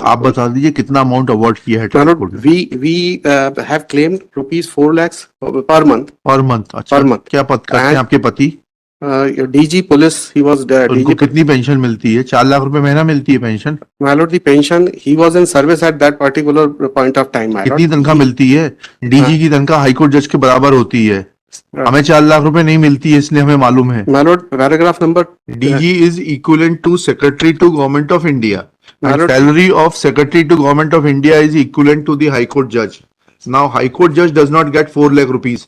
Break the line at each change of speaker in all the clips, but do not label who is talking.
आप बता दीजिए कितना अमाउंट अवार्ड किया है ट्रायल कोर्ट ने?
we have claimed rupees 4 lakhs per month.
Per month? अच्छा,
Per month.
क्या पद करते हैं
And-
आपके पति?
DG police, he was
उनको
DG.
कितनी पेंशन मिलती है? 4 लाख रुपए महीना मिलती है pension?
My lord, the pension, he was in service at that particular point of time, my lord.
कितनी तनख्वाह मिलती है? डीजी की तनख्वाह हाईकोर्ट जज के बराबर होती है। हमें 4 लाख रुपए नहीं मिलती है, इसलिए हमें मालूम है।
My lord, paragraph number
DG is equivalent to secretary to government of India.
My lord-
salary of secretary to government of India is equivalent to the high court जज। नाउ हाईकोर्ट जज does not get 4 lakh rupees.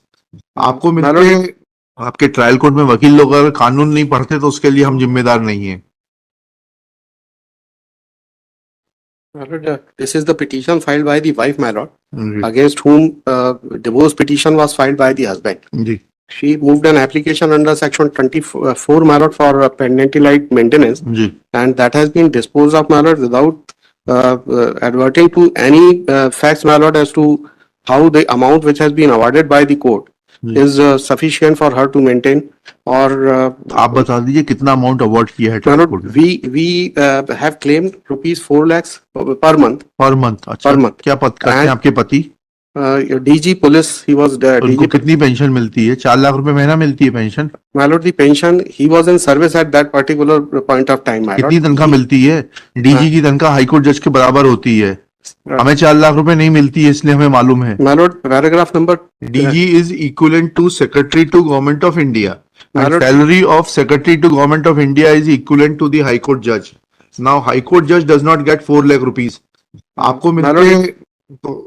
आपको मिलते हैं। आपके trial court में वकील लोग अगर कानून नहीं पढ़ते तो उसके लिए हम जिम्मेदार नहीं है।
My lord, this is the petition filed by the wife, my lord, against whom divorce petition was filed by the husband.
Ji
She moved an application under section 24, my lord, for parental-like maintenance,
ji
and that has been disposed of, my lord, without adverting to any facts, my lord, as to how the amount which has been awarded by the court is sufficient for her to maintain. Or
आप बता दीजिए कितना amount award किया है
my
trial
lord,
court ने?
we have claimed rupees 4 lakhs per month.
Per month? अच्छा,
Per month.
क्या पद करते हैं
And-
आपके पति?
DG police, he was
उनको
DG.
कितनी पेंशन मिलती है? 4 लाख रुपए महीना मिलती है pension?
My lord, the pension, he was in service at that particular point of time, my lord.
कितनी तनख्वाह मिलती है? डीजी की तनख्वाह हाईकोर्ट जज के बराबर होती है। हमें 4 लाख रुपए नहीं मिलती है, इसलिए हमें मालूम है।
My lord, paragraph number
DG is equivalent to secretary to government of India.
My lord-
salary of secretary to government of India is equivalent to the high court जज। नाउ हाईकोर्ट जज does not get 4 lakh rupees. आपको मिलते
lord-
हैं तो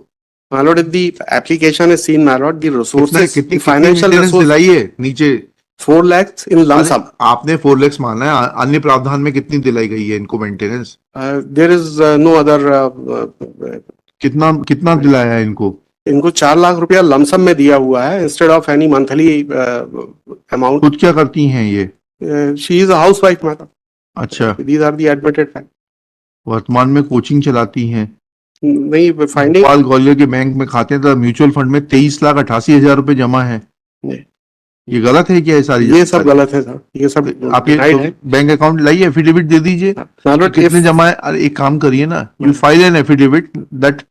My lord, if the application is seen, my lord, the resources,
कितनी
the financial
maintenance
resource,
दिलाई है नीचे?
4 lakhs in lump sum.
आपने 4 lakhs माना है, अन्य प्रावधान में कितनी दिलाई गई है इनको maintenance?
There is no other,
कितना कितना दिलाया है इनको?
इनको 4 लाख रुपया लमसम में दिया हुआ है instead of any monthly amount.
खुद क्या करती हैं ये?
She is a housewife, madam.
अच्छा,
these are the admitted fact.
वर्तमान में कोचिंग चलाती हैं।
नहीं, फाइंडिंग.
भोपाल ग्वालियर के बैंक में खाते हैं, तो म्यूचुअल फंड में 23,88,000 रुपए जमा है।
नहीं।
ये गलत है क्या? ये सारी
ये सब गलत है सर, ये सब
आप ये
denied है.
तो बैंक अकाउंट लाइए, एफिडेविट दे दीजिए
Lord,
कितने
if-
जमा है। अरे एक काम करिए ना, you file an affidavit that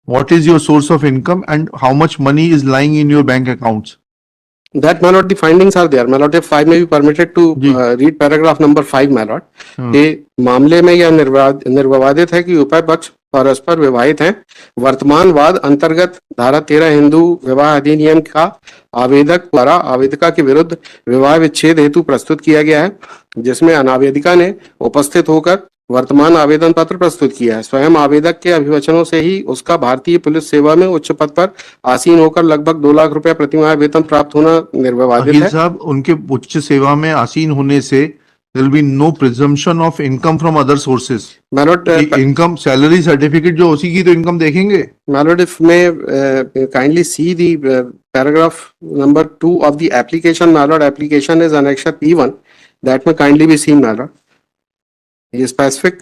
what is your source of income and how much money is lying in your bank accounts.
That, my lord, the findings are there. My lord, if I may be permitted to
ji.
read paragraph number 5, my lord.
हाँ।
कि मामले में यह निर्विवादित है कि उभय पक्ष परस्पर विवाहित हैं। वर्तमान वाद अंतर्गत धारा 13 हिंदू विवाह अधिनियम का आवेदक द्वारा आवेदिका के विरुद्ध विवाह विच्छेद हेतु प्रस्तुत किया गया है, जिसमें अनावेदिका ने उपस्थित होकर वर्तमान आवेदन पत्र प्रस्तुत किया है। स्वयं आवेदक के अभिवचनों से ही उसका भारतीय पुलिस सेवा में उच्च पद पर आसीन होकर लगभग 2 लाख रुपया प्रतिमाह वेतन प्राप्त होना निर्विवादित
वकील
है।
साहब, उनके उच्च सेवा में आसीन होने से there will be no presumption of income from other sources.
My lord,
income salary certificate जो उसी की तो इनकम देखेंगे।
My lord, if may kindly see the paragraph number 2 of the application, my lord. Application is annexure P1. That may kindly be seen, my lord. The specific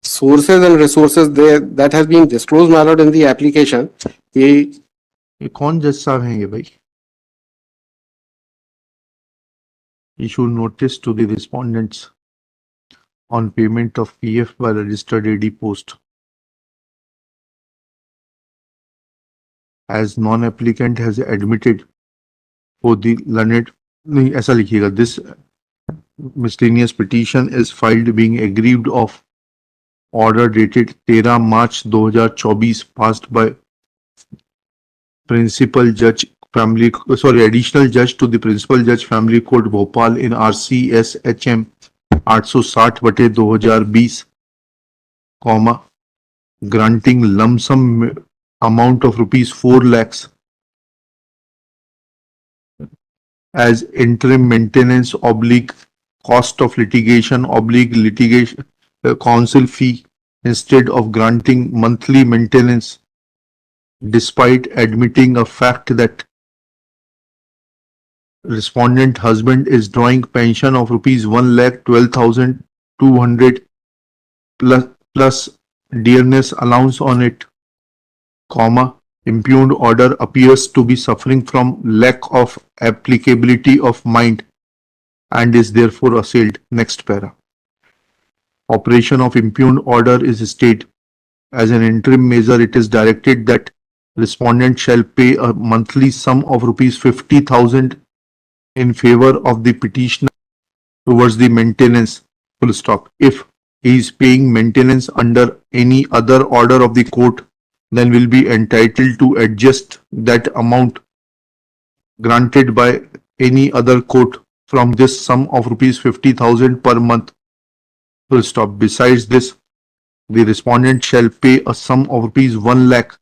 sources and resources there that has been disclosed, my lord, in the application.
ये कौन जज साहब हैं ये भाई? Issue notice to the respondents on payment of PF by registered AD post. As non-applicant has admitted for the learned, नहीं ऐसा लिखिएगा, this miscellaneous petition is filed being aggrieved of order dated 13 March 2024 passed by principal judge family, additional judge to the principal judge family court Bhopal in RCS HM 860/2020, comma, granting lump sum amount of rupees 4 lakhs as interim maintenance / cost of litigation / litigation counsel fee instead of granting monthly maintenance, despite admitting a fact that respondent husband is drawing pension of rupees 1,12,200 plus dearness allowance on it, comma, impugned order appears to be suffering from lack of applicability of mind and is therefore assailed. Next para. operation of impugned order is stayed. As an interim measure, it is directed that respondent shall pay a monthly sum of rupees 50,000 in favor of the petitioner towards the maintenance, full stop. If he is paying maintenance under any other order of the court, then will be entitled to adjust that amount granted by any other court from this sum of rupees 50,000 per month, full stop. Besides this, the respondent shall pay a sum of rupees 1 lakh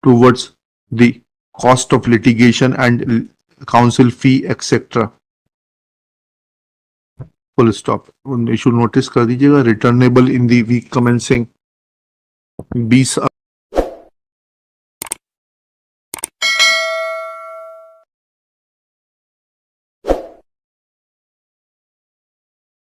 towards the cost of litigation and counsel fee, etc. Full stop. Issue notice कर दीजिएगा, returnable इन दी week commencing 20